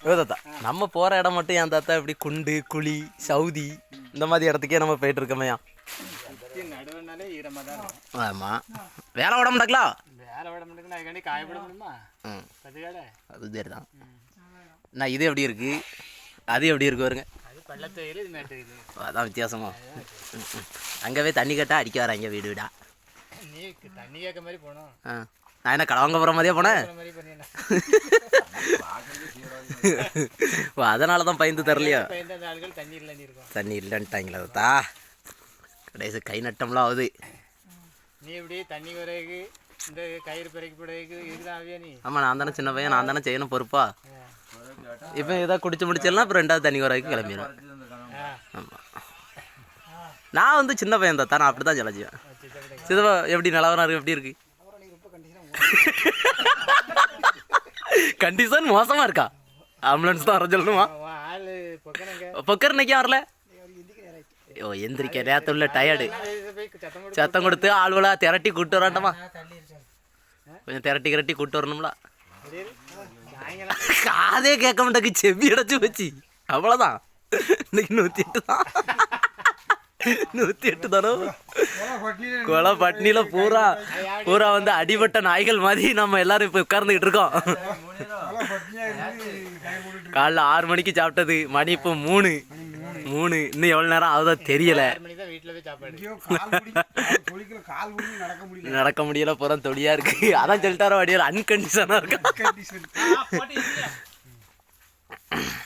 தாத்தா நம்ம போகிற இடம் மட்டும் ஏன் தாத்தா இப்படி குண்டு குழி சவுதி இந்த மாதிரி இடத்துக்கே நம்ம போயிட்டு இருக்கோமையா? நடுவனாலே ஈரமாக தான் இருக்கும். ஆமாம், வேலை விட மாட்டாங்களா? வேலை விட மாட்டேங்குது, அதுக்காண்டி காய விட முடியுமா? அதுக்காக அது சரி தான். நான் இது எப்படி இருக்கு, அது எப்படி இருக்கு பாருங்க. அது பள்ளத்தொயில், இது மேட்டு. அதான் வித்தியாசமா. அங்கேவே தண்ணி கட்டா அடிக்க வராங்க வீடு வீடா. நீ தண்ணி கேட்க மாதிரி போனோம். நான் என்ன கடவங்க போகிற மாதிரியே போனேன். அதனால தான் பயந்து தரலையா? ஆளுகள் தண்ணி இல்லைன்னு இருக்கும். தண்ணி இல்லைன்ட்டாங்களா தா? கடைசி கை நட்டம்லாம் ஆகுது. நீ எப்படி தண்ணி வரைக்கு இந்த கயிறு பிறகு பிறகு இதுதான் ஆவியா நீ? ஆமாம், நான் தானே சின்ன பையன், நான் தானே செய்யணும் பொறுப்பா. இப்போ இதாக குடிச்சு முடிச்சிடலாம், அப்புறம் ரெண்டாவது தண்ணி வரைக்கும் கிளம்பிடுவேன். ஆமாம், நான் வந்து சின்ன பையன் தான், நான் அப்படி தான் ஜலஜிவேன். சிதவா எப்படி நிலவரம் இருக்கு, எப்படி இருக்கு? கண்டிஷன் மோசமாக இருக்கா? ஆம்புலன்ஸ் தான் வர சொல்லணுமா? பொக்கர் இன்னைக்கு வரல. ஓ, எந்திரிக்க நேரத்தில் உள்ள டயர்டு. சத்தம் கொடுத்து ஆளுவலா திரட்டி கூப்பிட்டு வராண்டமா? கொஞ்சம் திரட்டி கூப்பிட்டு வரணும்ல. காதே கேட்க மாட்டேக்கு, செவி அடைச்சு வச்சு. அவ்வளோதான். இன்னைக்கு 108 தான். 108 தானோ? கொலை பட்னியில பூரா வந்து அடிபட்ட நாய்கள் மாதிரி நம்ம எல்லாரும் இப்போ உட்கார்ந்துக்கிட்டு இருக்கோம். காலைல 6 மணிக்கு சாப்பிட்டது, மணி இப்போ 3. இன்னும் எவ்வளோ நேரம் ஆகுதோ தெரியல. நடக்க முடியல, புறம் தொடியா இருக்கு. அதான் சொல்லிட்டாரோ, அடியார் அன்கண்டிஷனாக இருக்கு.